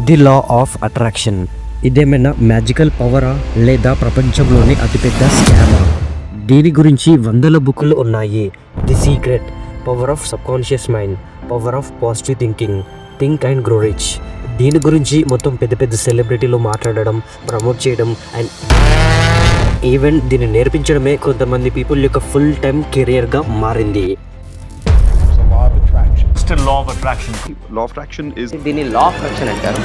The law of attraction ఇదేమైనా magical పవరా లేదా ప్రపంచంలోని అతిపెద్ద స్కామా? దీని గురించి వందల బుక్కులు ఉన్నాయి. The secret, power of subconscious mind, power of positive thinking, think and grow rich. దీని గురించి మొత్తం పెద్ద పెద్ద సెలబ్రిటీలు మాట్లాడడం, ప్రమోట్ చేయడం అండ్ ఈవెన్ దీన్ని నేర్పించడమే కొంతమంది పీపుల్ యొక్క ఫుల్ టైం కెరియర్గా మారింది. Law of attraction. Law of attraction is దీన్ని లా ఆఫ్ అట్రాక్షన్ అంటారు.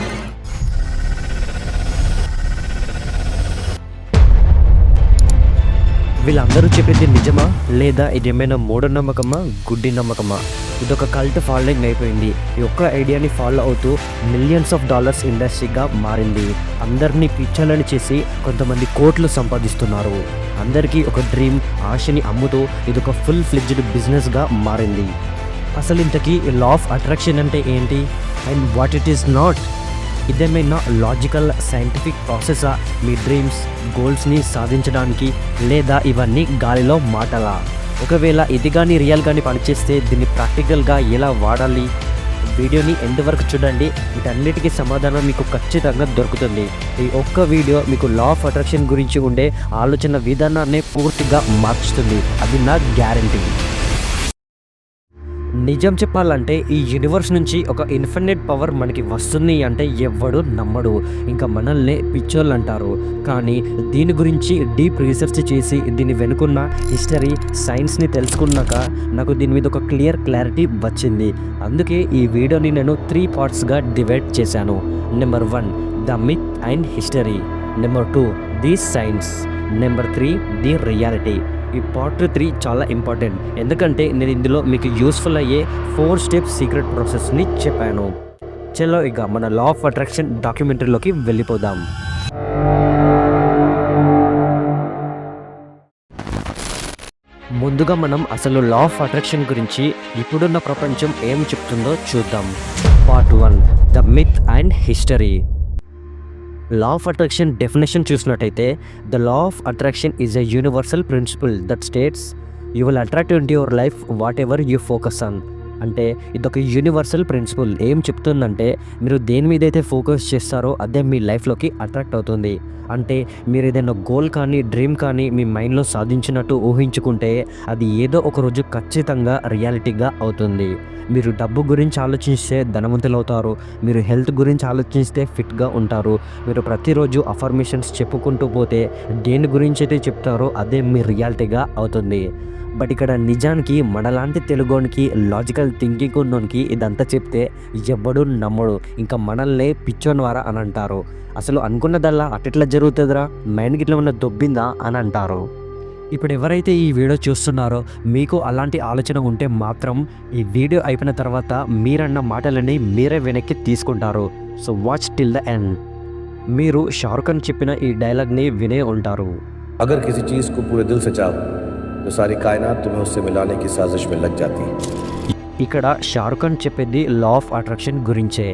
వీళ్ళందరూ చెప్పేది నిజమా లేదా ఇదేమైనా మూఢనమ్మకమా, గుడ్డి నమ్మకమా? ఇదొక కల్ట్ ఫాలోయింగ్ అయిపోయింది. ఈ ఒక్క ఐడియాని ఫాలో అవుతూ మిలియన్స్ ఆఫ్ డాలర్స్ ఇండస్ట్రీగా మారింది. అందరినీ పిచ్చలని చేసి కొంతమంది కోట్లు సంపాదిస్తున్నారు. అందరికీ ఒక డ్రీమ్, ఆశని అమ్ముతూ ఇదొక ఫుల్ ఫ్లెడ్జ్డ్ బిజినెస్గా మారింది. అసలు ఇంతకీ లా ఆఫ్ అట్రాక్షన్ అంటే ఏంటి and what it is not? ఇదేమైనా లాజికల్ సైంటిఫిక్ ప్రాసెసా మీ డ్రీమ్స్, గోల్స్ని సాధించడానికి, లేదా ఇవన్నీ గాలిలో మాటలా? ఒకవేళ ఇది కానీ రియల్ కానీ పనిచేస్తే దీన్ని ప్రాక్టికల్గా ఎలా వాడాలి? వీడియోని ఎండ్ వరకు చూడండి. వీటన్నిటికీ సమాధానం మీకు ఖచ్చితంగా దొరుకుతుంది. ఈ ఒక్క వీడియో మీకు లా ఆఫ్ అట్రాక్షన్ గురించి ఉండే ఆలోచన విధానాన్ని పూర్తిగా మార్చుతుంది. అది నా గ్యారంటీ. నిజం చెప్పాలంటే ఈ యూనివర్స్ నుంచి ఒక ఇన్ఫినిట్ పవర్ మనకి వస్తుంది అంటే ఎవ్వడు నమ్మడు, ఇంకా మనల్ని పిచ్చోళ్ళు అంటారు. కానీ దీని గురించి డీప్ రీసెర్చ్ చేసి దీని వెనుకున్న హిస్టరీ, సైన్స్ని తెలుసుకున్నాక నాకు దీని మీద ఒక క్లారిటీ వచ్చింది. అందుకే ఈ వీడియోని నేను 3 పార్ట్స్గా డివైడ్ చేశాను. Number 1 the myth and history, number 2 the science, number 3 the reality. ఈ పార్ట్ 3 చాలా ఇంపార్టెంట్, ఎందుకంటే నేను ఇందులో మీకు యూస్ఫుల్ అయ్యే 4 స్టెప్ సీక్రెట్ ప్రాసెస్ని చెప్పాను. చలో ఇక మన లా ఆఫ్ అట్రాక్షన్ డాక్యుమెంటరీలోకి వెళ్ళిపోదాం. ముందుగా మనం అసలు లా ఆఫ్ అట్రాక్షన్ గురించి ఇప్పుడున్న ప్రపంచం ఏం చెప్తుందో చూద్దాం. Part 1 the myth and history. Law of attraction definition చూసినట్టయితే the law of attraction is a universal principle that states you will attract into your life whatever you focus on. అంటే ఇదొక universal principal. ఏం చెప్తుందంటే మీరు దేని మీద అయితే focus చేస్తారో అదే మీ లైఫ్లోకి అట్రాక్ట్ అవుతుంది. అంటే మీరు ఏదైనా గోల్ కానీ డ్రీమ్ కానీ మీ మైండ్లో సాధించినట్టు ఊహించుకుంటే అది ఏదో ఒక రోజు ఖచ్చితంగా రియాలిటీగా అవుతుంది. మీరు డబ్బు గురించి ఆలోచిస్తే ధనవంతులు అవుతారు. మీరు హెల్త్ గురించి ఆలోచిస్తే ఫిట్గా ఉంటారు. మీరు ప్రతిరోజు అఫర్మేషన్స్ చెప్పుకుంటూ పోతే దేని గురించి అయితే చెప్తారో అదే మీ రియాలిటీగా అవుతుంది. బట్ ఇక్కడ నిజానికి మనలాంటి తెలుగోనికి, లాజికల్ థింకింగ్ ఉన్నోనికి ఇదంతా చెప్తే ఎవ్వడు నమ్మడు, ఇంకా మనల్ని పిచ్చోని వారా అని అంటారు. అసలు అనుకున్నదల్లా అట్లా జరుగుతుందిరా, మైండ్కి ఇట్లా ఉన్న దొబ్బిందా అని అంటారు. ఇప్పుడు ఎవరైతే ఈ వీడియో చూస్తున్నారో మీకు అలాంటి ఆలోచన ఉంటే మాత్రం ఈ వీడియో అయిపోయిన తర్వాత మీరన్న మాటలని మీరే వెనక్కి తీసుకుంటారు. So watch till the end. మీరు షారుఖ్ ఖాన్ చెప్పిన ఈ డైలాగ్ని వినే ఉంటారు. अगर किसी चीज़ को पूरे दिल से चाहो तो सारी कायनात तुम्हें उससे मिलाने की साजिश में लग जाती है. ఇక్కడ షారుఖ్ ఖాన్ చెప్పేది లా ఆఫ్ అట్రాక్షన్ గురించే.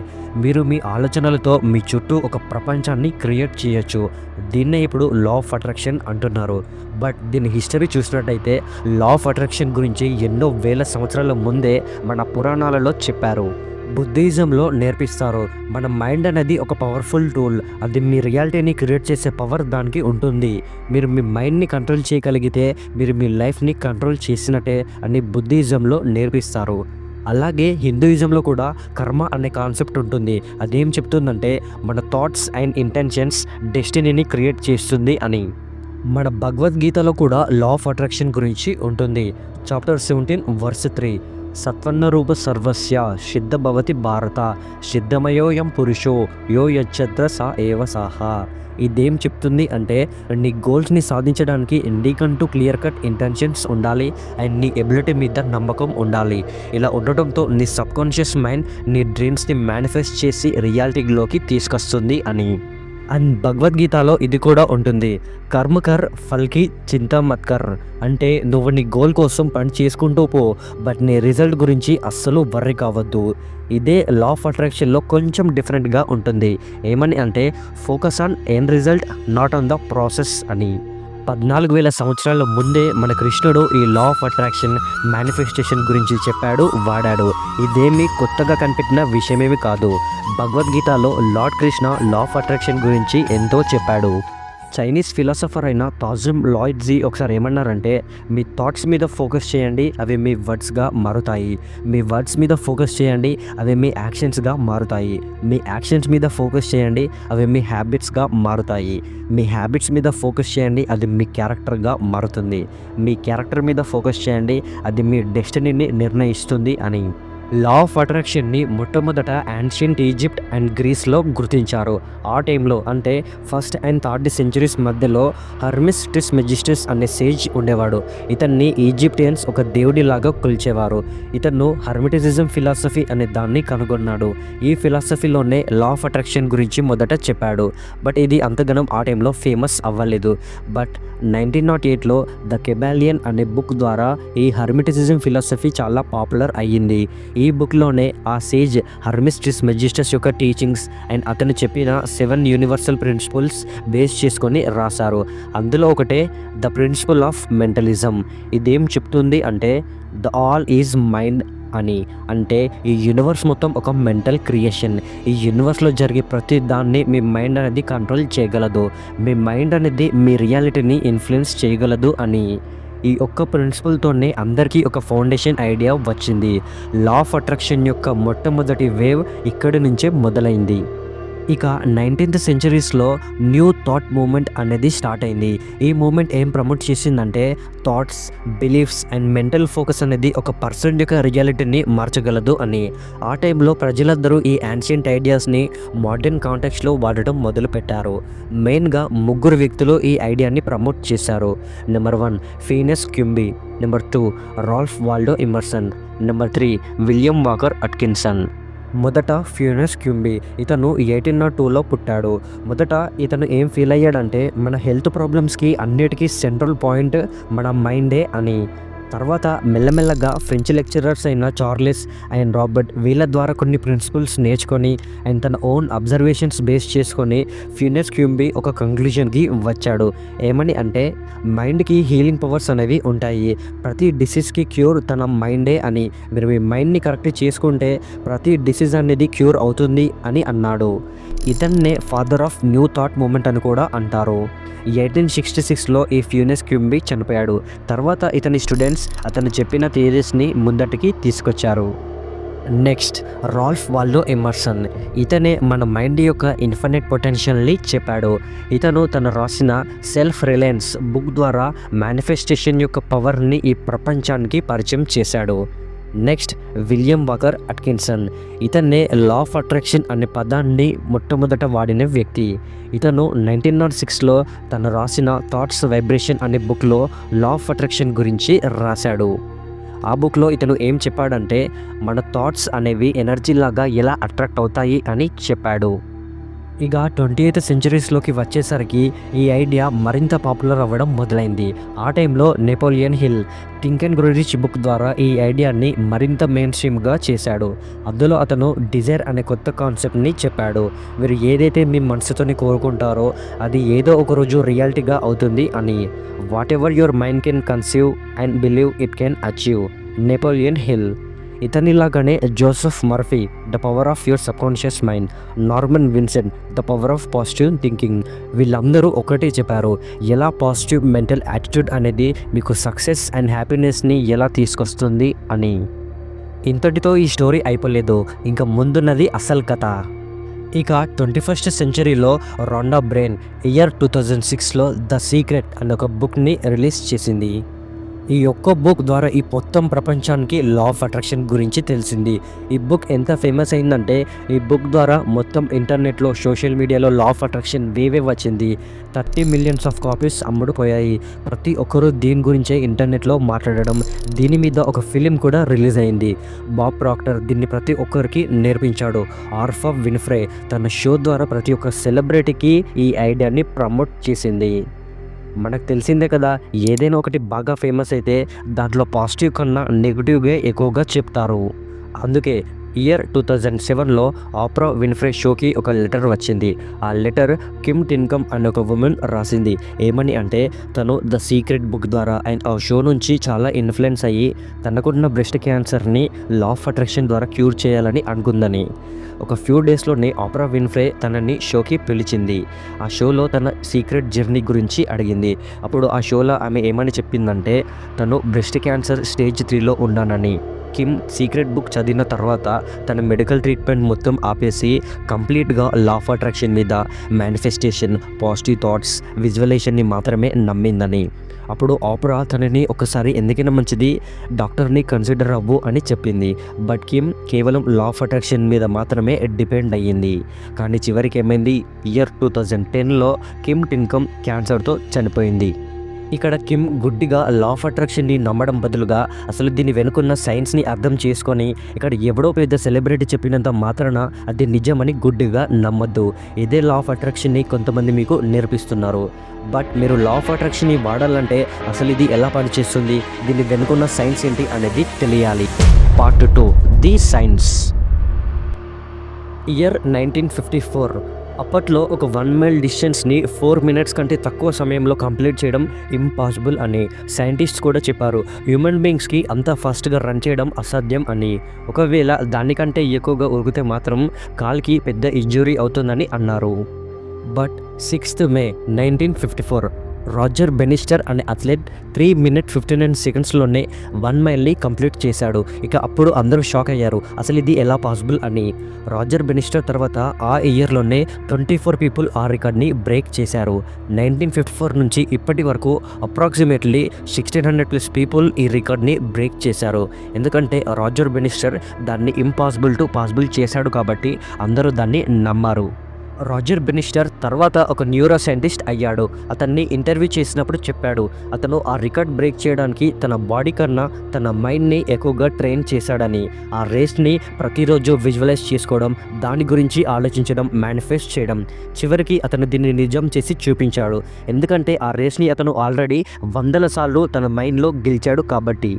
మీరు మీ ఆలోచనలతో మీ చుట్టూ ఒక ప్రపంచాన్ని క్రియేట్ చేయొచ్చు. దీన్నే ఇప్పుడు లా ఆఫ్ అట్రాక్షన్ అంటున్నారు. బట్ దీని హిస్టరీ చూసినట్టయితే లా ఆఫ్ అట్రాక్షన్ గురించి ఎన్నో వేల సంవత్సరాల ముందే మన పురాణాలలో చెప్పారు. బుద్ధిజంలో నేర్పిస్తారు. మన మైండ్ అనేది ఒక పవర్ఫుల్ టూల్. అది మీ రియాలిటీని క్రియేట్ చేసే పవర్ దానికి ఉంటుంది. మీరు మీ మైండ్ని కంట్రోల్ చేయగలిగితే మీరు మీ లైఫ్ని కంట్రోల్ చేసినట్టే అని బుద్ధిజంలో నేర్పిస్తారు. అలాగే హిందూయిజంలో కూడా కర్మ అనే కాన్సెప్ట్ ఉంటుంది. అదేం చెప్తుందంటే మన థాట్స్ అండ్ ఇంటెన్షన్స్ డెస్టినీని క్రియేట్ చేస్తుంది అని. మన భగవద్గీతలో కూడా లా ఆఫ్ అట్రాక్షన్ గురించి ఉంటుంది. చాప్టర్ 17 వర్స్ 3 సత్వన్న రూప సర్వస్య సిద్ధ భవతి భారత సిద్ధమయోయం పురుషో యో యచ్చత్ర సా ఏవ సాహా. ఇదేం చెప్తుంది అంటే నీ గోల్స్ని సాధించడానికి నీకంటూ క్లియర్ కట్ ఇంటెన్షన్స్ ఉండాలి అండ్ నీ ఎబిలిటీ మీద నమ్మకం ఉండాలి. ఇలా ఉండటంతో నీ సబ్కాన్షియస్ మైండ్ నీ డ్రీమ్స్ని మేనిఫెస్ట్ చేసి రియాలిటీలోకి తీసుకొస్తుంది అని. అండ్ భగవద్గీతలో ఇది కూడా ఉంటుంది, కర్మకర్ ఫల్కి చింతా మత్కర్. అంటే నువ్వు నీ గోల్ కోసం పని చేసుకుంటూ పో, బట్ నీ రిజల్ట్ గురించి అస్సలు వర్రీ కావద్దు. ఇదే లా ఆఫ్ అట్రాక్షన్లో కొంచెం డిఫరెంట్గా ఉంటుంది. ఏమని అంటే focus on end result, not on the process అని. 14,000 సంవత్సరాల ముందే మన కృష్ణుడు ఈ లా ఆఫ్ అట్రాక్షన్ మేనిఫెస్టేషన్ గురించి చెప్పాడు, వాడాడు. ఇదేమీ కొత్తగా కనిపెట్టిన విషయమేమి కాదు. భగవద్గీతలో lord Krishna law of attraction గురించి ఎంతో చెప్పాడు. చైనీస్ ఫిలాసఫర్ అయిన తాజుమ్ లాయిడ్జీ ఒకసారి ఏమన్నారంటే, మీ థాట్స్ మీద ఫోకస్ చేయండి, అవి మీ వర్డ్స్గా మారుతాయి. మీ వర్డ్స్ మీద ఫోకస్ చేయండి, అవి మీ యాక్షన్స్గా మారుతాయి. మీ యాక్షన్స్ మీద ఫోకస్ చేయండి, అవి మీ హ్యాబిట్స్గా మారుతాయి. మీ హ్యాబిట్స్ మీద ఫోకస్ చేయండి, అది మీ క్యారెక్టర్గా మారుతుంది. మీ క్యారెక్టర్ మీద ఫోకస్ చేయండి, అది మీ డెస్టినీని నిర్ణయిస్తుంది అని. లా ఆఫ్ అట్రాక్షన్ని మొట్టమొదట యాన్షియంట్ ఈజిప్ట్ అండ్ గ్రీస్లో గుర్తించారు. ఆ టైంలో అంటే 1st and 3rd సెంచురీస్ మధ్యలో హర్మిస్ ట్రిస్మెజిస్టస్ అనే సేజ్ ఉండేవాడు. ఇతన్ని ఈజిప్టియన్స్ ఒక దేవుడిలాగా కొలిచేవారు. ఇతను హర్మిటిసిజం ఫిలాసఫీ అనే దాన్ని కనుగొన్నాడు. ఈ ఫిలాసఫీలోనే లా ఆఫ్ అట్రాక్షన్ గురించి మొదట చెప్పాడు. బట్ ఇది అంతగానం ఆ టైంలో ఫేమస్ అవ్వలేదు. బట్ 1908లో ద కెబాలియన్ అనే బుక్ ద్వారా ఈ హర్మిటిసిజం ఫిలాసఫీ చాలా పాపులర్ అయ్యింది. ఈ బుక్లోనే ఆ సేజ్ హర్మిస్ ట్రిస్మెజిస్టస్ యొక్క టీచింగ్స్ అండ్ అతను చెప్పిన 7 యూనివర్సల్ ప్రిన్సిపల్స్ బేస్ చేసుకొని రాశారు. అందులో ఒకటే ద ప్రిన్సిపల్ ఆఫ్ మెంటలిజం. ఇదేం చెప్తుంది అంటే ద ఆల్ ఈజ్ మైండ్ అని. అంటే ఈ యూనివర్స్ మొత్తం ఒక మెంటల్ క్రియేషన్. ఈ యూనివర్స్లో జరిగే ప్రతి దాన్ని మీ మైండ్ అనేది కంట్రోల్ చేయగలదు. మీ మైండ్ అనేది మీ రియాలిటీని ఇన్ఫ్లుయెన్స్ చేయగలదు అని. ఈ ఒక్క ప్రిన్సిపల్తోనే అందరికీ ఒక ఫౌండేషన్ ఐడియా వచ్చింది. లా ఆఫ్ అట్రాక్షన్ యొక్క మొట్టమొదటి వేవ్ ఇక్కడి నుంచే మొదలైంది. ఇక 19th సెంచరీస్లో న్యూ థాట్ మూమెంట్ అనేది స్టార్ట్ అయింది. ఈ మూమెంట్ ఏం ప్రమోట్ చేసిందంటే thoughts, beliefs and mental focus అనేది ఒక పర్సన్ యొక్క రియాలిటీని మార్చగలదు అని. ఆ టైంలో ప్రజలందరూ ఈ యాన్షియంట్ ఐడియాస్ని మోడర్న్ కాంటెక్స్లో వాడటం మొదలుపెట్టారు. మెయిన్గా 3 వ్యక్తులు ఈ ఐడియాని ప్రమోట్ చేశారు. Number 1 Phineas Quimby, number 2 Ralph Waldo Emerson, number 3 William Walker Atkinson. మొదట ఫీనస్ క్యూంబీ. ఇతను 1802లో పుట్టాడు. మొదట ఇతను ఏం ఫీల్ అయ్యాడంటే మన హెల్త్ ప్రాబ్లమ్స్కి అన్నిటికీ సెంట్రల్ పాయింట్ మన మైండే అని. తర్వాత మెల్లమెల్లగా ఫ్రెంచ్ లెక్చరర్స్ అయిన చార్లెస్ అండ్ రాబర్ట్ వీళ్ళ ద్వారా కొన్ని ప్రిన్సిపల్స్ నేర్చుకొని అండ్ తన ఓన్ అబ్జర్వేషన్స్ బేస్ చేసుకొని ఫీనస్ క్యూంబీ ఒక కంక్లూజన్కి వచ్చాడు. ఏమని అంటే మైండ్కి హీలింగ్ పవర్స్ అనేవి ఉంటాయి. ప్రతి డిసీజ్కి క్యూర్ తన మైండే అని. మీరు మీ మైండ్ని కరెక్ట్ చేసుకుంటే ప్రతి డిసీజ్ అనేది క్యూర్ అవుతుంది అని అన్నాడు. ఇతన్నే father of new thought movement అని కూడా అంటారు. 1866లో ఈ ఫీనస్ క్యూంబీ చనిపోయాడు. తర్వాత ఇతని స్టూడెంట్స్ అతను చెప్పిన థియరీస్ని ముందటికి తీసుకొచ్చారు. Next Ralph Waldo Emerson. ఇతనే మన మైండ్ యొక్క ఇన్ఫినిట్ పొటెన్షియల్ని చెప్పాడు. ఇతను తను రాసిన సెల్ఫ్ రిలయన్స్ బుక్ ద్వారా మేనిఫెస్టేషన్ యొక్క పవర్ని ఈ ప్రపంచానికి పరిచయం చేశాడు. Next William Walker Atkinson. ఇతన్నే లా ఆఫ్ అట్రాక్షన్ అనే పదాన్ని మొట్టమొదట వాడిన వ్యక్తి. ఇతను 1906లో తను రాసిన థాట్స్ వైబ్రేషన్ అనే బుక్లో లా ఆఫ్ అట్రాక్షన్ గురించి రాశాడు. ఆ బుక్లో ఇతను ఏం చెప్పాడంటే మన థాట్స్ అనేవి ఎనర్జీ లాగా ఎలా అట్రాక్ట్ అవుతాయి అని చెప్పాడు. ఇక 20th సెంచరీస్లోకి వచ్చేసరికి ఈ ఐడియా మరింత పాపులర్ అవ్వడం మొదలైంది. ఆ టైంలో Napoleon hill think and grow rich book ద్వారా ఈ ఐడియాని మరింత మెయిన్ స్ట్రీమ్గా చేశాడు. అందులో అతను డిజైర్ అనే కొత్త కాన్సెప్ట్ని చెప్పాడు. మీరు ఏదైతే మీ మనసుతోని కోరుకుంటారో అది ఏదో ఒక రోజు రియాలిటీగా అవుతుంది అని. Whatever your mind can conceive and believe it can achieve. Napoleon Hill. ఇతనిలాగానే Joseph Murphy the power of your subconscious mind, Norman Vincent the power of positive thinking. వీళ్ళందరూ ఒకటే చెప్పారు, ఎలా పాజిటివ్ మెంటల్ యాటిట్యూడ్ అనేది మీకు success and హ్యాపీనెస్ని ఎలా తీసుకొస్తుంది అని. ఇంతటితో ఈ స్టోరీ అయిపోలేదు, ఇంకా ముందున్నది అసలు కథ. ఇక 21st సెంచరీలో రొండా బ్రెయిన్ ఇయర్ 2006లో ద సీక్రెట్ అనే ఒక బుక్ని రిలీజ్ చేసింది. ఈ ఒక్క బుక్ ద్వారా ఈ మొత్తం ప్రపంచానికి లా ఆఫ్ అట్రాక్షన్ గురించి తెలిసింది. ఈ బుక్ ఎంత ఫేమస్ అయిందంటే ఈ బుక్ ద్వారా మొత్తం ఇంటర్నెట్లో సోషల్ మీడియాలో లా ఆఫ్ అట్రాక్షన్ వేవే వచ్చింది. 30 million కాపీస్ అమ్ముడుపోయాయి. ప్రతి ఒక్కరూ దీని గురించే ఇంటర్నెట్లో మాట్లాడడం. దీని మీద ఒక ఫిలిం కూడా రిలీజ్ అయింది. బాబ్ ప్రాక్టర్ దీన్ని ప్రతి ఒక్కరికి నేర్పించాడు. ఆర్ఫా విన్ఫ్రే తన షో ద్వారా ప్రతి ఒక్క సెలబ్రిటీకి ఈ ఐడియాని ప్రమోట్ చేసింది. మనకు తెలిసిందే కదా, ఏదైనా ఒకటి బాగా ఫేమస్ అయితే దాంట్లో పాజిటివ్ కన్నా నెగిటివ్గా ఎక్కువగా చెప్తారు. అందుకే ఇయర్ 2007లో ఆప్రా విన్ఫ్రే షోకి ఒక లెటర్ వచ్చింది. ఆ లెటర్ కిమ్ టిన్కమ్ అనే ఒక ఉమెన్ రాసింది. ఏమని అంటే తను ద సీక్రెట్ బుక్ ద్వారా అండ్ ఆ షో నుంచి చాలా ఇన్ఫ్లుయెన్స్ అయ్యి తనకున్న బ్రెస్ట్ క్యాన్సర్ని లా ఆఫ్ అట్రాక్షన్ ద్వారా క్యూర్ చేయాలని అనుకుందని. ఒక ఫ్యూ డేస్లోనే ఆప్రా విన్ఫ్రే తనని షోకి పిలిచింది. ఆ షోలో తన సీక్రెట్ జర్నీ గురించి అడిగింది. అప్పుడు ఆ షోలో ఆమె ఏమని చెప్పిందంటే తను బ్రెస్ట్ క్యాన్సర్ స్టేజ్ 3లో ఉన్నానని. కిమ్ సీక్రెట్ బుక్ చదివిన తర్వాత తన మెడికల్ ట్రీట్మెంట్ మొత్తం ఆపేసి కంప్లీట్గా లా ఆఫ్ అట్రాక్షన్ మీద, మేనిఫెస్టేషన్, పాజిటివ్ థాట్స్, విజువలైజేషన్ని మాత్రమే నమ్మిందని. అప్పుడు ఆప్రా తనని ఒకసారి ఎందుకైనా మంచిది డాక్టర్ని కన్సిడర్ అవ్వు అని చెప్పింది. బట్ కిమ్ కేవలం లా ఆఫ్ అట్రాక్షన్ మీద మాత్రమే డిపెండ్ అయ్యింది. కానీ చివరికి ఏమైంది, ఇయర్ 2010లో కిమ్ టిన్కమ్ క్యాన్సర్తో చనిపోయింది. ఇక్కడ కిమ్ గుడ్డిగా లా ఆఫ్ అట్రాక్షన్ని నమ్మడం బదులుగా అసలు దీని వెనుకున్న సైన్స్ని అర్థం చేసుకొని ఇక్కడ ఎవడో పెద్ద సెలబ్రిటీ చెప్పినంత మాత్రాన అది నిజమని గుడ్డిగా నమ్మొద్దు. ఇదే లా ఆఫ్ అట్రాక్షన్ని కొంతమంది మీకు నేర్పిస్తున్నారు. బట్ మీరు లా ఆఫ్ అట్రాక్షన్ని వాడాలంటే అసలు ఇది ఎలా పనిచేస్తుంది, దీని వెనుకున్న సైన్స్ ఏంటి అనేది తెలియాలి. Part 2 the science. ఇయర్ 1954. అప్పట్లో ఒక 1 మైల్ డిస్టెన్స్ని 4 మినిట్స్ కంటే తక్కువ సమయంలో కంప్లీట్ చేయడం ఇంపాసిబుల్ అని సైంటిస్ట్స్ కూడా చెప్పారు. హ్యూమన్ బీయింగ్స్కి అంత ఫాస్ట్గా రన్ చేయడం అసాధ్యం అని. ఒకవేళ దానికంటే ఎక్కువగా ఉరికితే మాత్రం కాల్కి పెద్ద ఇంజురీ అవుతుందని అన్నారు. బట్ 6th May 1954 రాజర్ బెనిస్టర్ అనే అథ్లెట్ 3 minutes 59 secondsలోనే 1 మైల్ని కంప్లీట్ చేశాడు. ఇక అప్పుడు అందరూ షాక్ అయ్యారు, అసలు ఇది ఎలా పాసిబుల్ అని. రాజర్ బెనిస్టర్ తర్వాత ఆ ఇయర్లోనే 24 people ఆ రికార్డ్ని బ్రేక్ చేశారు. 1954 నుంచి ఇప్పటి వరకు అప్రాక్సిమేట్లీ 1600+ people ఈ రికార్డ్ని బ్రేక్ చేశారు. ఎందుకంటే రాజర్ బెనిస్టర్ దాన్ని ఇంపాసిబుల్ టు పాసిబుల్ చేశాడు కాబట్టి అందరూ దాన్ని నమ్మారు. రాజర్ బెనిస్టర్ తర్వాత ఒక న్యూరో సైంటిస్ట్ అయ్యాడు. అతన్ని ఇంటర్వ్యూ చేసినప్పుడు చెప్పాడు అతను ఆ రికార్డ్ బ్రేక్ చేయడానికి తన బాడీ కన్నా తన మైండ్ని ఎక్కువగా ట్రైన్ చేశాడని. ఆ రేస్ని ప్రతిరోజు విజువలైజ్ చేసుకోవడం, దాని గురించి ఆలోచించడం, మేనిఫెస్ట్ చేయడం. చివరికి అతను దీన్ని నిజం చేసి చూపించాడు. ఎందుకంటే ఆ రేస్ని అతను ఆల్రెడీ 100 సార్లు తన మైండ్లో గెలిచాడు కాబట్టి.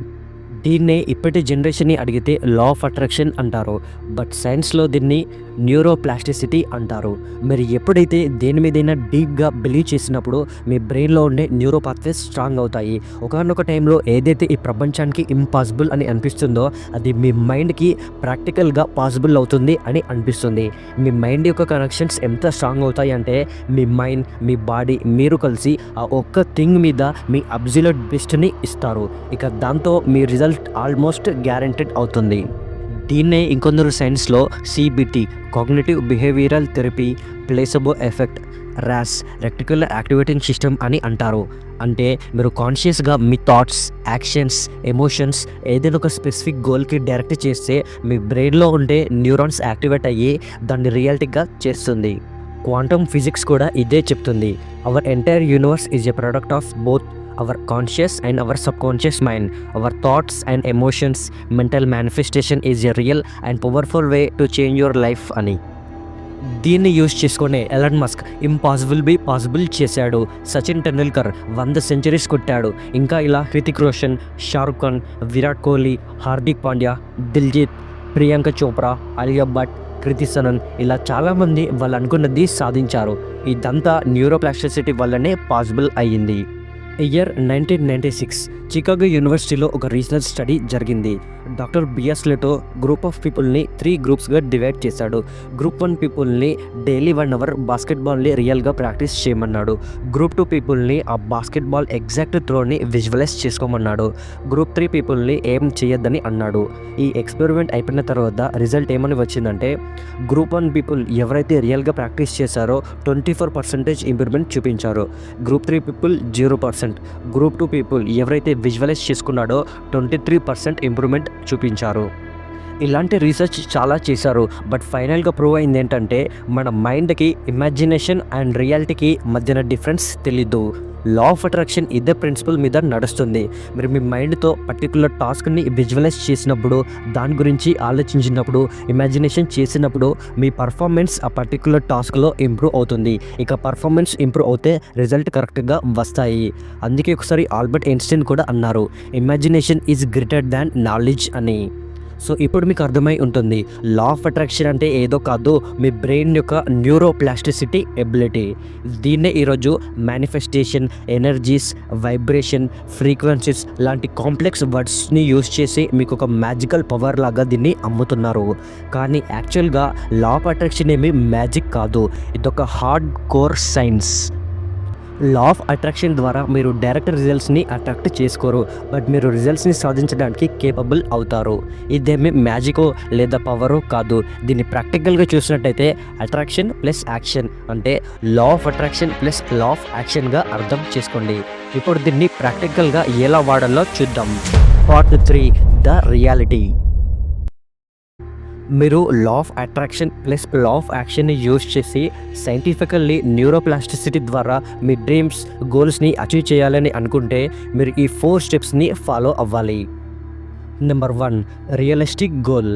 దీన్నే ఇప్పటి జనరేషన్ని అడిగితే లా ఆఫ్ అట్రాక్షన్ అంటారు. బట్ సైన్స్లో దీన్ని న్యూరోప్లాస్టిసిటీ అంటారు. మీరు ఎప్పుడైతే దేని మీదైనా డీప్గా బిలీవ్ చేసినప్పుడు మీ బ్రెయిన్లో ఉండే న్యూరో పాత్వేస్ స్ట్రాంగ్ అవుతాయి. ఒకనొక టైంలో ఏదైతే ఈ ప్రపంచానికి ఇంపాసిబుల్ అని అనిపిస్తుందో అది మీ మైండ్కి ప్రాక్టికల్గా పాసిబుల్ అవుతుంది అని అనిపిస్తుంది. మీ మైండ్ యొక్క కనెక్షన్స్ ఎంత స్ట్రాంగ్ అవుతాయి అంటే మీ మైండ్, మీ బాడీ, మీరు కలిసి ఆ ఒక్క థింగ్ మీద మీ అబ్సల్యూట్ బెస్ట్ని ఇస్తారు. ఇక దాంతో మీ రిజల్ట్ ఆల్మోస్ట్ గ్యారెంటెడ్ అవుతుంది. దీన్నే ఇంకొందరు సైన్స్లో CBT, cognitive behavioural therapy, placebo effect, RAS, reticular activating system అని అంటారు. అంటే మీరు కాన్షియస్గా మీ థాట్స్, యాక్షన్స్, ఎమోషన్స్ ఏదైనా ఒక స్పెసిఫిక్ గోల్కి డైరెక్ట్ చేస్తే మీ బ్రెయిన్లో ఉండే న్యూరాన్స్ యాక్టివేట్ అయ్యి దాన్ని రియాలిటీగా చేస్తుంది. క్వాంటమ్ ఫిజిక్స్ కూడా ఇదే చెప్తుంది. Our entire universe is a product of both our conscious and our subconscious mind. Our thoughts and emotions, mental manifestation is a real and powerful way to change your life అని. దీన్ని use చేసుకునే Elon Musk impossible be possible చేశాడు. Sachin Tendulkar 100 centuries కొట్టాడు. ఇంకా ఇలా హృతిక్ రోషన్, షారుఖ్ ఖాన్, విరాట్ కోహ్లీ, హార్దిక్ పాండ్యా, దిల్జీత్, ప్రియాంక చోప్రా, అలియా భట్, కృతి సనన్ ఇలా చాలామంది వాళ్ళు అనుకున్నది సాధించారు. ఇదంతా న్యూరోప్లాస్టిసిటీ వల్లనే పాసిబుల్ అయ్యింది. ఇయర్ 1996 చికాగో యూనివర్సిటీలో ఒక రీసెర్చ్ స్టడీ జరిగింది. Doctor BS Leto group of పీపుల్ని 3 గ్రూప్స్గా డివైడ్ చేశాడు. గ్రూప్ 1 పీపుల్ని డైలీ 1 hour బాస్కెట్బాల్ని రియల్గా ప్రాక్టీస్ చేయమన్నాడు. గ్రూప్ 2 పీపుల్ని ఆ బాస్కెట్బాల్ ఎగ్జాక్ట్ త్రోని విజువలైజ్ చేసుకోమన్నాడు. గ్రూప్ 3 పీపుల్ని ఏం చేయొద్దని అన్నాడు. ఈ ఎక్స్పెరిమెంట్ అయిపోయిన తర్వాత రిజల్ట్ ఏమని వచ్చిందంటే గ్రూప్ 1 పీపుల్ ఎవరైతే రియల్గా ప్రాక్టీస్ చేశారో 24% ఇంప్రూవ్మెంట్ చూపించారు. Group 3 people 0%. గ్రూప్ 2 పీపుల్ ఎవరైతే విజువలైజ్ చేసుకున్నాడో 23% ఇంప్రూవ్మెంట్ చూపించారు. ఇలాంటి రీసెర్చ్ చాలా చేశారు. బట్ ఫైనల్గా ప్రూవ్ అయింది ఏంటంటే మన మైండ్కి ఇమాజినేషన్ అండ్ రియాలిటీకి మధ్యన డిఫరెన్స్ తెలీదు. లా ఆఫ్ అట్రాక్షన్ ఇదే ప్రిన్సిపల్ మీద నడుస్తుంది. మీరు మీ మైండ్తో పర్టికులర్ టాస్క్ని విజువలైజ్ చేసినప్పుడు, దాని గురించి ఆలోచించినప్పుడు, ఇమాజినేషన్ చేసినప్పుడు మీ పర్ఫార్మెన్స్ ఆ పర్టికులర్ టాస్క్లో ఇంప్రూవ్ అవుతుంది. ఇక పర్ఫార్మెన్స్ ఇంప్రూవ్ అవుతే రిజల్ట్ కరెక్ట్గా వస్తాయి. అందుకే ఒకసారి ఆల్బర్ట్ ఐన్స్టీన్ కూడా అన్నారు, imagination is greater than knowledge అని. సో ఇప్పుడు మీకు అర్థమై ఉంటుంది, లా ఆఫ్ అట్రాక్షన్ అంటే ఏదో కాదు, మీ బ్రెయిన్ యొక్క న్యూరోప్లాస్టిసిటీ ఎబిలిటీ. దీన్నే ఈరోజు మేనిఫెస్టేషన్, ఎనర్జీస్, వైబ్రేషన్, ఫ్రీక్వెన్సీస్ లాంటి కాంప్లెక్స్ వర్డ్స్ని యూజ్ చేసి మీకు ఒక మ్యాజికల్ పవర్ లాగా దీన్ని అమ్ముతున్నారు. కానీ యాక్చువల్గా లా ఆఫ్ అట్రాక్షన్ ఏమి మ్యాజిక్ కాదు, ఇదొక hard core science. Law of attraction ద్వారా మీరు డైరెక్ట్ రిజల్ట్స్ని అట్రాక్ట్ చేసుకోరు, బట్ మీరు రిజల్ట్స్ని సాధించడానికి కేపబుల్ అవుతారు. ఇదేమి మ్యాజికో లేదా పవరో కాదు. దీన్ని ప్రాక్టికల్గా చూసినట్టయితే అట్రాక్షన్ ప్లస్ యాక్షన్ అంటే law of attraction plus law of యాక్షన్గా అర్థం చేసుకోండి. ఇప్పుడు దీన్ని ప్రాక్టికల్గా ఎలా వాడాలో చూద్దాం. Part 3, the reality. మీరు law of attraction plus law of యాక్షన్ని యూజ్ చేసి సైంటిఫికల్లీ న్యూరోప్లాస్టిసిటీ ద్వారా మీ డ్రీమ్స్, గోల్స్ని అచీవ్ చేయాలని అనుకుంటే మీరు ఈ 4 స్టెప్స్ని ఫాలో అవ్వాలి. Number 1, realistic goal.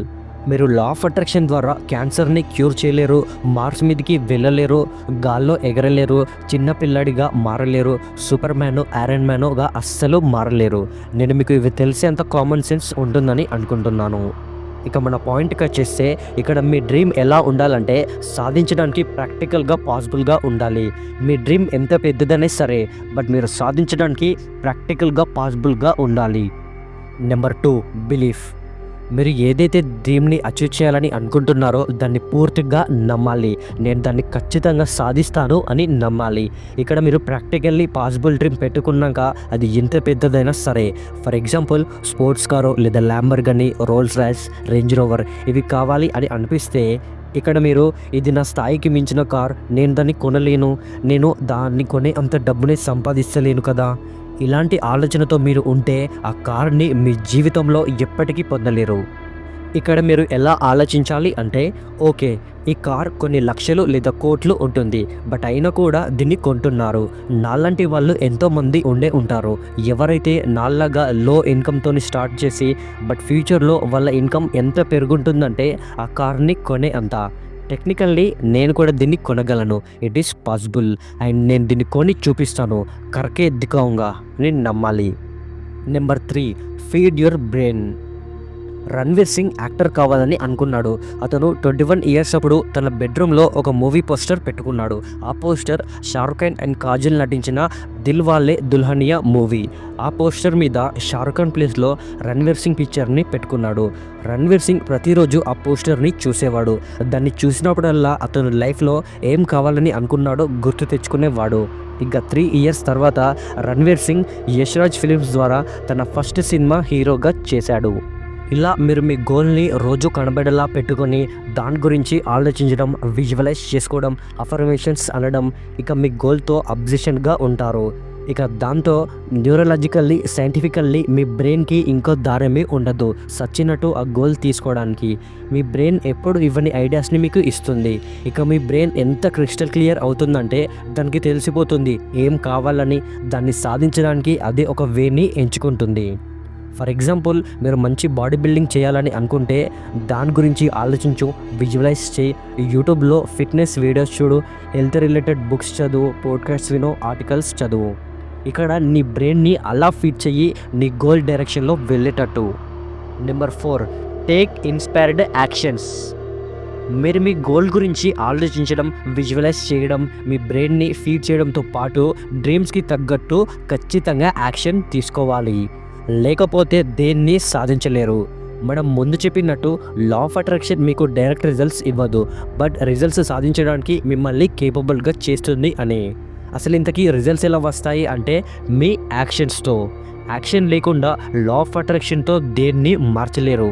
మీరు లా ఆఫ్ అట్రాక్షన్ ద్వారా క్యాన్సర్ని క్యూర్ చేయలేరు, మార్స్ మీదకి వెళ్ళలేరు, గాల్లో ఎగరలేరు, చిన్న పిల్లాడిగా మారలేరు, సూపర్ మ్యాను, ఐరన్ మ్యానుగా అస్సలు మారలేరు. నేను మీకు ఇవి తెలిసేంత కామన్ సెన్స్ ఉంటుందని అనుకుంటున్నాను. ఇక మన పాయింట్కి వచ్చేస్తే ఇక్కడ మీ డ్రీమ్ ఎలా ఉండాలంటే సాధించడానికి ప్రాక్టికల్గా పాసిబుల్గా ఉండాలి. మీ డ్రీమ్ ఎంత పెద్దదనే సరే, బట్ మీరు సాధించడానికి ప్రాక్టికల్గా పాసిబుల్గా ఉండాలి. Number 2, belief. మీరు ఏదైతే డ్రీమ్ని అచీవ్ చేయాలని అనుకుంటున్నారో దాన్ని పూర్తిగా నమ్మాలి. నేను దాన్ని ఖచ్చితంగా సాధిస్తాను అని నమ్మాలి. ఇక్కడ మీరు ప్రాక్టికల్లీ పాసిబుల్ డ్రీమ్ పెట్టుకున్నాక అది ఎంత పెద్దదైనా సరే, ఫర్ ఎగ్జాంపుల్ స్పోర్ట్స్ కారు లేదా Lamborghini, Rolls Royce, range rover ఇవి కావాలి అని అనిపిస్తే ఇక్కడ మీరు ఇది నా స్థాయికి మించిన కార్, నేను దాన్ని కొనలేను, నేను దాన్ని కొనే అంత డబ్బునే సంపాదిస్తలేను కదా, ఇలాంటి ఆలోచనతో మీరు ఉంటే ఆ కార్ని మీ జీవితంలో ఎప్పటికీ పొందలేరు. ఇక్కడ మీరు ఎలా ఆలోచించాలి అంటే, ఓకే ఈ కార్ కొన్ని లక్షలు లేదా కోట్లు ఉంటుంది, బట్ అయినా కూడా దీన్ని కొంటున్నారు. నాలాంటి వాళ్ళు ఎంతోమంది ఉండే ఉంటారు, ఎవరైతే నాలాగా లో ఇన్కమ్తో స్టార్ట్ చేసి బట్ ఫ్యూచర్లో వాళ్ళ ఇన్కమ్ ఎంత పెరుగుంటుందంటే ఆ కార్ని కొనే అంత. టెక్నికల్లీ నేను కూడా దీన్ని కొనగలను, ఇట్ ఈస్ పాసిబుల్, అండ్ నేను దీన్ని కొని చూపిస్తాను, కరకే దికాంగా నేను నమ్మాలి. Number 3, feed your brain. Ranveer Singh actor కావాలని అనుకున్నాడు. అతను 21 ఇయర్స్ అప్పుడు తన బెడ్రూమ్లో ఒక మూవీ పోస్టర్ పెట్టుకున్నాడు. ఆ పోస్టర్ షారుఖ్ ఖాన్ అండ్ కాజల్ నటించిన దిల్ వాలే దుల్హనియా మూవీ. ఆ పోస్టర్ మీద షారుఖ్ ఖాన్ ప్లేస్లో రణ్వీర్ సింగ్ పిక్చర్ని పెట్టుకున్నాడు. రణ్వీర్ సింగ్ ప్రతిరోజు ఆ పోస్టర్ని చూసేవాడు. దాన్ని చూసినప్పుడల్లా అతను లైఫ్లో ఏం కావాలని అనుకున్నాడో గుర్తు తెచ్చుకునేవాడు. ఇక 3 ఇయర్స్ తర్వాత రణ్వీర్ సింగ్ యశ్రాజ్ ఫిలిమ్స్ ద్వారా తన ఫస్ట్ సినిమా హీరోగా చేశాడు. ఇలా మీరు మీ గోల్ని రోజు కనబడేలా పెట్టుకొని దాని గురించి ఆలోచించడం, విజువలైజ్ చేసుకోవడం, అఫర్మేషన్స్ అనడం, ఇక మీ గోల్తో అబ్జెషన్గా ఉంటారు. ఇక దాంతో న్యూరలాజికల్లీ, సైంటిఫికల్లీ మీ బ్రెయిన్కి ఇంకో దారేమీ ఉండదు సచ్చినట్టు ఆ గోల్ తీసుకోవడానికి. మీ బ్రెయిన్ ఎప్పుడు ఇవన్నీ ఐడియాస్ని మీకు ఇస్తుంది. ఇక మీ బ్రెయిన్ ఎంత క్రిస్టల్ క్లియర్ అవుతుందంటే దానికి తెలిసిపోతుంది ఏం కావాలని, దాన్ని సాధించడానికి అదే ఒక వేని ఎంచుకుంటుంది. ఫర్ ఎగ్జాంపుల్ మీరు మంచి బాడీ బిల్డింగ్ చేయాలని అనుకుంటే దాని గురించి ఆలోచించు, విజువలైజ్ చేయి, యూట్యూబ్లో ఫిట్నెస్ వీడియోస్ చూడు, హెల్త్ రిలేటెడ్ బుక్స్ చదువు, పోడ్కాస్ట్ విను, ఆర్టికల్స్ చదువు. ఇక్కడ నీ బ్రెయిన్ని అలా ఫీడ్ చెయ్యి నీ గోల్ డైరెక్షన్లో వెళ్ళేటట్టు. Number 4, take inspired actions. మీరు మీ గోల్ గురించి ఆలోచించడం, విజువలైజ్ చేయడం, మీ బ్రెయిన్ని ఫీడ్ చేయడంతో పాటు డ్రీమ్స్కి తగ్గట్టు ఖచ్చితంగా యాక్షన్ తీసుకోవాలి, లేకపోతే దేన్ని సాధించలేరు. మనం ముందు చెప్పినట్టు లా ఆఫ్ అట్రాక్షన్ మీకు డైరెక్ట్ రిజల్ట్స్ ఇవ్వదు, బట్ రిజల్ట్స్ సాధించడానికి మిమ్మల్ని కేపబుల్గా చేస్తుంది అని. అసలు ఇంతకీ రిజల్ట్స్ ఎలా వస్తాయి అంటే మీ యాక్షన్స్తో. యాక్షన్ లేకుండా లా ఆఫ్ అట్రాక్షన్తో దేన్ని మార్చలేరు.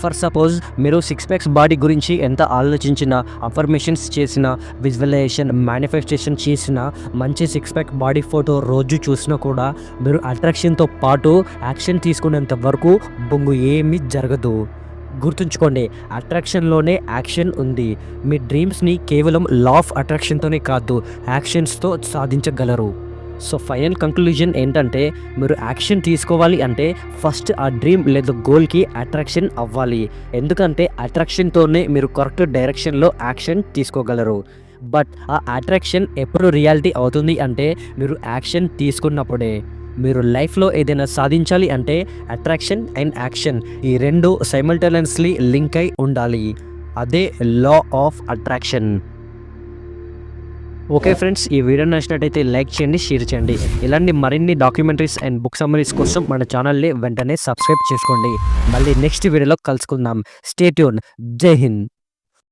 ఫర్ సపోజ్ మీరు 6 ప్యాక్స్ బాడీ గురించి ఎంత ఆలోచించినా, అఫర్మేషన్స్ చేసినా, విజువలైజేషన్, మేనిఫెస్టేషన్ చేసినా, మంచి 6 ప్యాక్ బాడీ ఫోటో రోజు చూసినా కూడా మీరు అట్రాక్షన్తో పాటు యాక్షన్ తీసుకునేంత వరకు బొంగు ఏమీ జరగదు. గుర్తుంచుకోండి, అట్రాక్షన్లోనే యాక్షన్ ఉంది. మీ డ్రీమ్స్ని కేవలం లా ఆఫ్ అట్రాక్షన్తోనే కాదు, యాక్షన్స్తో సాధించగలరు. సో ఫైనల్ కంక్లూజన్ ఏంటంటే, మీరు యాక్షన్ తీసుకోవాలి అంటే ఫస్ట్ ఆ డ్రీమ్ లేదా గోల్కి అట్రాక్షన్ అవ్వాలి. ఎందుకంటే అట్రాక్షన్తోనే మీరు కరెక్ట్ డైరెక్షన్లో యాక్షన్ తీసుకోగలరు. బట్ ఆ అట్రాక్షన్ ఎప్పుడు రియాలిటీ అవుతుంది అంటే మీరు యాక్షన్ తీసుకున్నప్పుడే. మీరు లైఫ్లో ఏదైనా సాధించాలి అంటే అట్రాక్షన్ అండ్ యాక్షన్ ఈ రెండు సైమల్టేనియస్లీ లింక్ అయి ఉండాలి. అదే లా ఆఫ్ అట్రాక్షన్. ఓకే ఫ్రెండ్స్, ఈ వీడియో నచ్చినట్టయితే లైక్ చేయండి, షేర్ చేయండి. ఇలాంటి మరిన్ని డాక్యుమెంటరీస్ అండ్ బుక్ సమ్మరీస్ కోసం మన ఛానల్ని వెంటనే సబ్స్క్రైబ్ చేసుకోండి. మళ్ళీ నెక్స్ట్ వీడియోలో కలుసుకుందాం. Stay tune. జై హింద్.